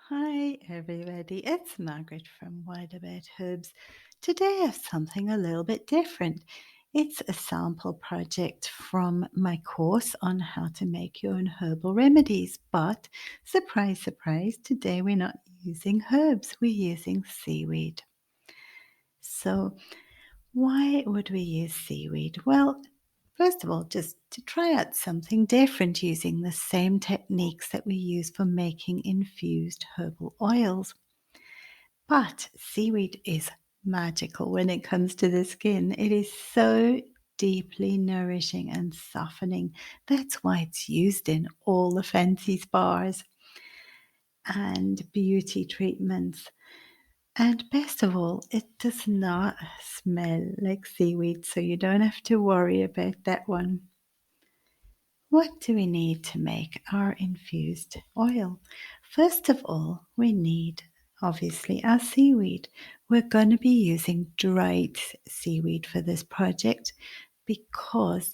Hi everybody, it's Margaret from Wild About Herbs. Today I have something a little bit different. It's a sample project from my course on how to make your own herbal remedies. But surprise, surprise, today we're not using herbs, we're using seaweed. So why would we use seaweed? Well, first of all, just to try out something different using the same techniques that we use for making infused herbal oils. But seaweed is magical when it comes to the skin. It is so deeply nourishing and softening. That's why it's used in all the fancy spas and beauty treatments. And best of all, it does not smell like seaweed, so you don't have to worry about that one. What do we need to make our infused oil? First of all, we need obviously our seaweed. We're going to be using dried seaweed for this project because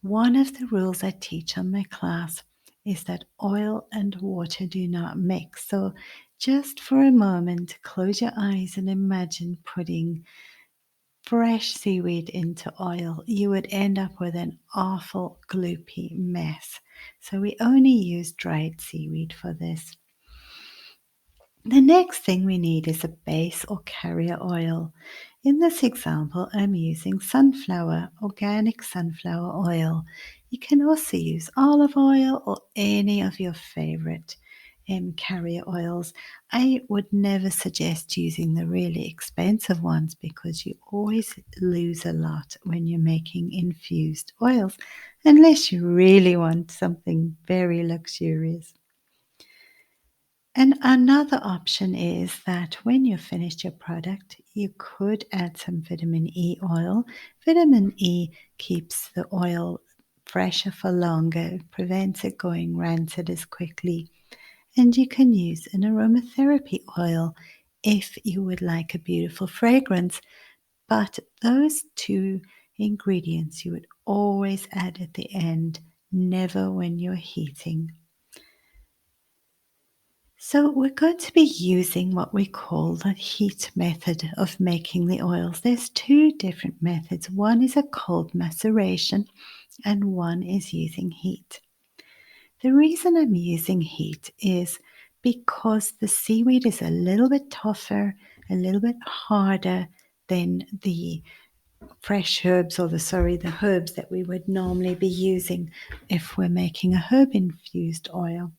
one of the rules I teach on my class is that oil and water do not mix. So just for a moment, close your eyes and imagine putting fresh seaweed into oil. You would end up with an awful gloopy mess. So we only use dried seaweed for this. The next thing we need is a base or carrier oil. In this example, I'm using organic sunflower oil. You can also use olive oil or any of your favorite carrier oils. I would never suggest using the really expensive ones because you always lose a lot when you're making infused oils, unless you really want something very luxurious. And another option is that when you've finished your product, you could add some vitamin E oil. Vitamin E keeps the oil fresher for longer, prevents it going rancid as quickly. And you can use an aromatherapy oil if you would like a beautiful fragrance. But those two ingredients you would always add at the end, never when you're heating. So we're going to be using what we call the heat method of making the oils. There's two different methods. One is a cold maceration and one is using heat. The reason I'm using heat is because the seaweed is a little bit tougher, a little bit harder than the fresh herbs or the herbs that we would normally be using if we're making a herb infused oil.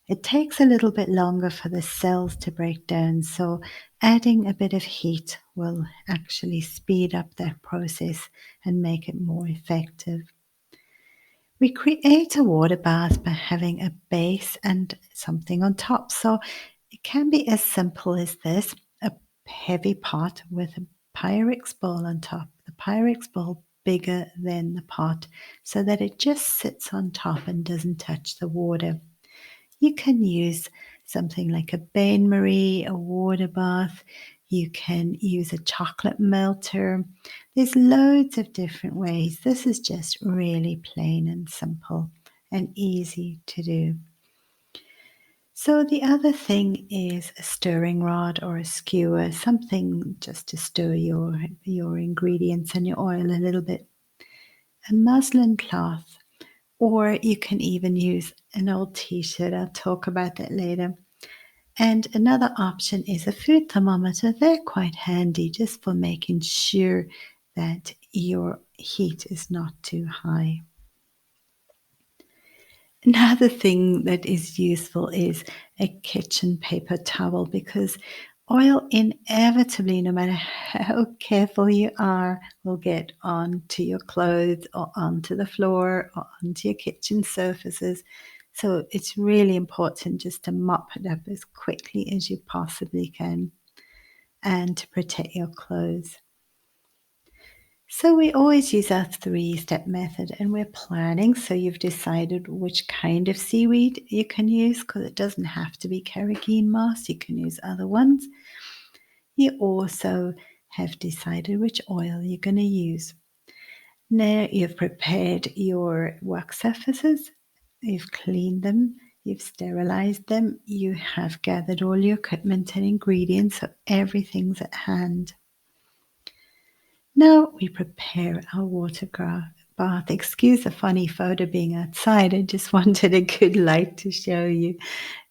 It takes a little bit longer for the cells to break down, so adding a bit of heat will actually speed up that process and make it more effective. We create a water bath by having a base and something on top. So it can be as simple as this, a heavy pot with a Pyrex bowl on top. The Pyrex bowl bigger than the pot so that it just sits on top and doesn't touch the water. You can use something like a bain marie, a water bath. You can use a chocolate melter. There's loads of different ways. This is just really plain and simple and easy to do. So the other thing is a stirring rod or a skewer, something just to stir your ingredients and your oil a little bit. A muslin cloth, or you can even use an old t-shirt. I'll talk about that later. And another option is a food thermometer. They're quite handy just for making sure that your heat is not too high. Another thing that is useful is a kitchen paper towel because oil inevitably, no matter how careful you are, will get onto your clothes or onto the floor or onto your kitchen surfaces. So it's really important just to mop it up as quickly as you possibly can and to protect your clothes. So we always use our three-step method and we're planning. So you've decided which kind of seaweed you can use because it doesn't have to be carrageen moss. You can use other ones. You also have decided which oil you're going to use. Now you've prepared your wax surfaces. You've cleaned them. You've sterilized them, you have gathered all your equipment and ingredients, so everything's at hand. Now we prepare our bath. Excuse the funny photo being outside, I just wanted a good light to show you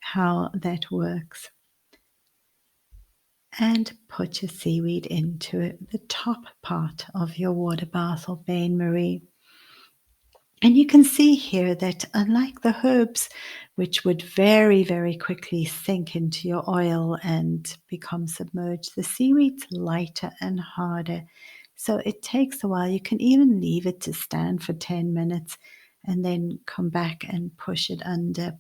how that works. And put your seaweed into it, the top part of your water bath or bain marie. And you can see here that unlike the herbs, which would very, very quickly sink into your oil and become submerged, the seaweed's lighter and harder. So it takes a while. You can even leave it to stand for 10 minutes and then come back and push it under.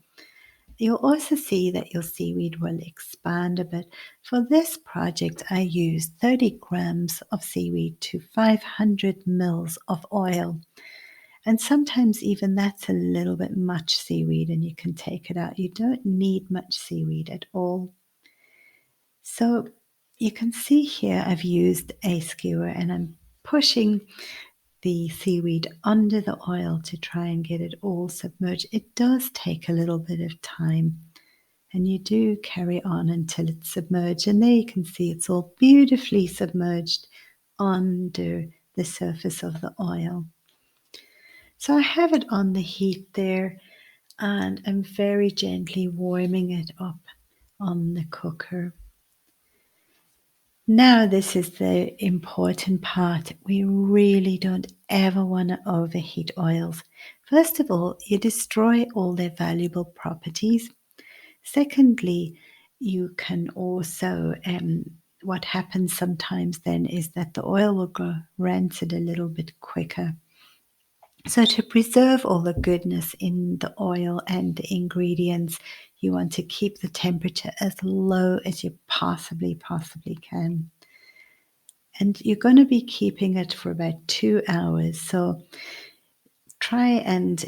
You'll also see that your seaweed will expand a bit. For this project, I used 30 grams of seaweed to 500 mils of oil. And sometimes even that's a little bit much seaweed and you can take it out. You don't need much seaweed at all. So you can see here I've used a skewer and I'm pushing the seaweed under the oil to try and get it all submerged. It does take a little bit of time and you do carry on until it's submerged. And there you can see it's all beautifully submerged under the surface of the oil. So I have it on the heat there and I'm very gently warming it up on the cooker. Now this is the important part. We really don't ever want to overheat oils. First of all, you destroy all their valuable properties. Secondly, you can also, what happens sometimes then is that the oil will go rancid a little bit quicker. So to preserve all the goodness in the oil and the ingredients, you want to keep the temperature as low as you possibly can. And you're going to be keeping it for about 2 hours. So try and,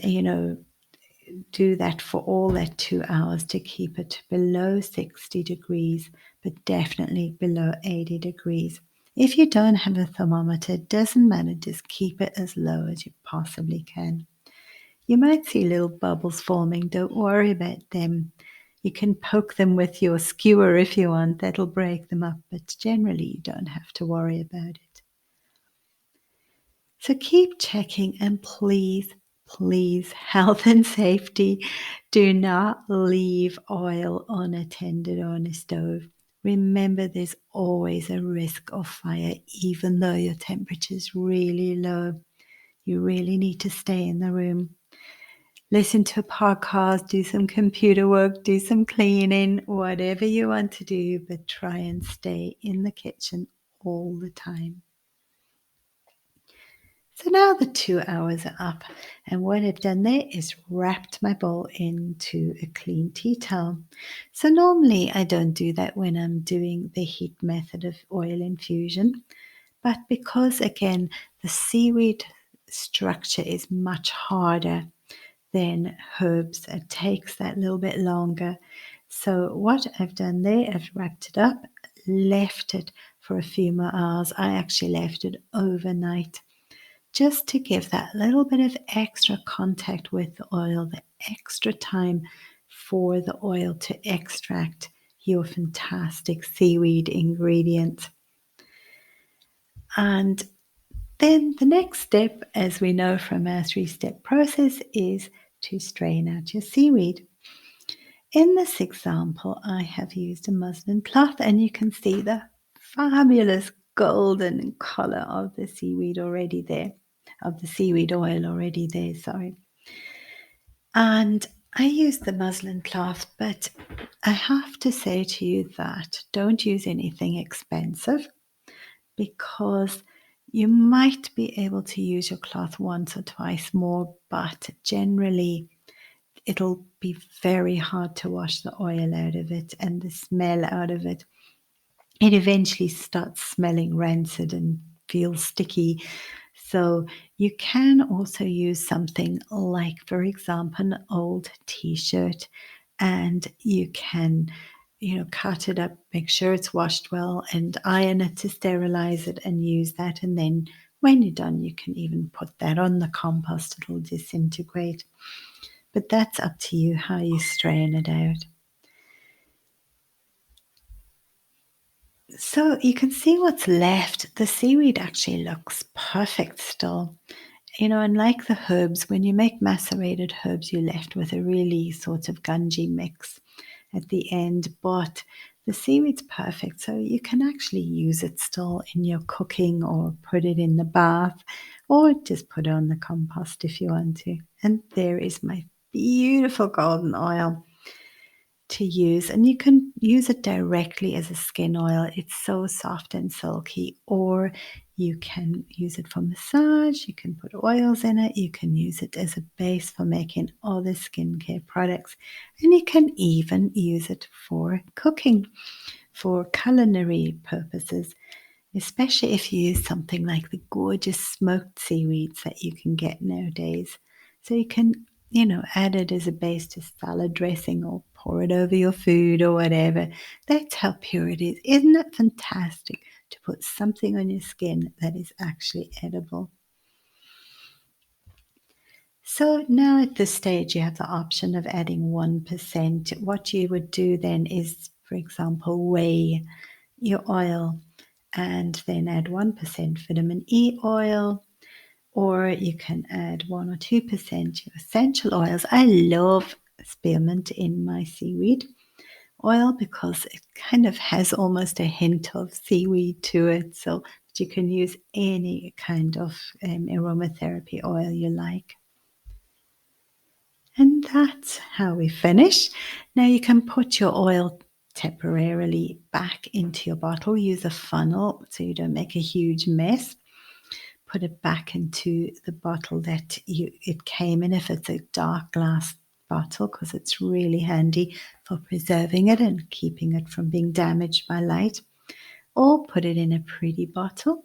do that for all that 2 hours to keep it below 60 degrees, but definitely below 80 degrees. If you don't have a thermometer, it doesn't matter, just keep it as low as you possibly can. You might see little bubbles forming, don't worry about them. You can poke them with your skewer if you want, that'll break them up, but generally you don't have to worry about it. So keep checking and please, health and safety, do not leave oil unattended on a stove. Remember, there's always a risk of fire, even though your temperature is really low. You really need to stay in the room. Listen to a podcast, do some computer work, do some cleaning, whatever you want to do, but try and stay in the kitchen all the time. So now the 2 hours are up, and what I've done there is wrapped my bowl into a clean tea towel. So normally I don't do that when I'm doing the heat method of oil infusion, but because again the seaweed structure is much harder than herbs, it takes that little bit longer. So what I've done there, I've wrapped it up, left it for a few more hours. I actually left it overnight, just to give that little bit of extra contact with the oil, the extra time for the oil to extract your fantastic seaweed ingredients. And then the next step, as we know from our 3-step process, is to strain out your seaweed. In this example, I have used a muslin cloth and you can see the fabulous golden color of the seaweed already there, of the seaweed oil already there, sorry. And I use the muslin cloth, but I have to say to you that don't use anything expensive, because you might be able to use your cloth once or twice more, but generally it'll be very hard to wash the oil out of it and the smell out of it. It eventually starts smelling rancid and feels sticky. So you can also use something like, for example, an old t-shirt, and you can, cut it up, make sure it's washed well, and iron it to sterilize it and use that. And then when you're done, you can even put that on the compost, it'll disintegrate. but that's up to you how you strain it out. So you can see what's left. The seaweed actually looks perfect still. Unlike the herbs, when you make macerated herbs, you're left with a really sort of gungy mix at the end. But the seaweed's perfect, so you can actually use it still in your cooking or put it in the bath or just put it on the compost if you want to. And there is my beautiful golden oil to use, and you can use it directly as a skin oil. It's so soft and silky, or you can use it for massage, you can put oils in it, you can use it as a base for making other skincare products, and you can even use it for cooking, for culinary purposes, especially if you use something like the gorgeous smoked seaweeds that you can get nowadays. So you can, add it as a base to salad dressing or pour it over your food or whatever. That's how pure it is. Isn't it fantastic to put something on your skin that is actually edible? So now at this stage, you have the option of adding 1%. What you would do then is, for example, weigh your oil and then add 1% vitamin E oil, or you can add 1 or 2% your essential oils. I love spearmint in my seaweed oil because it kind of has almost a hint of seaweed to it, so that you can use any kind of aromatherapy oil you like. And that's how we finish. Now you can put your oil temporarily back into your bottle. Use a funnel so you don't make a huge mess. Put it back into the bottle that it came in, if it's a dark glass bottle, because it's really handy for preserving it and keeping it from being damaged by light. Or put it in a pretty bottle.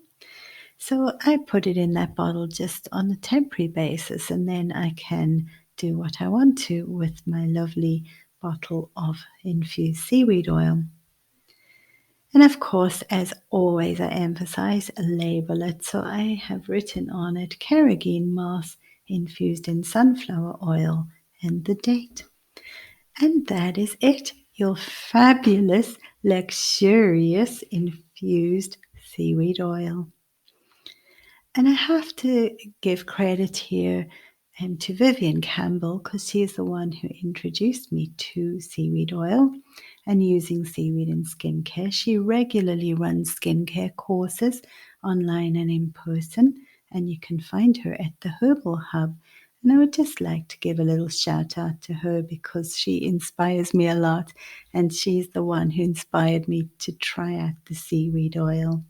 So I put it in that bottle just on a temporary basis, and then I can do what I want to with my lovely bottle of infused seaweed oil. And of course, as always, I emphasize label it. So I have written on it carrageen moss infused in sunflower oil and the date. And that is it. Your fabulous, luxurious infused seaweed oil. And I have to give credit here to Vivian Campbell, because she's the one who introduced me to seaweed oil and using seaweed in skincare. She regularly runs skincare courses online and in person, and you can find her at the Herbal Hub. And I would just like to give a little shout out to her because she inspires me a lot, and she's the one who inspired me to try out the seaweed oil.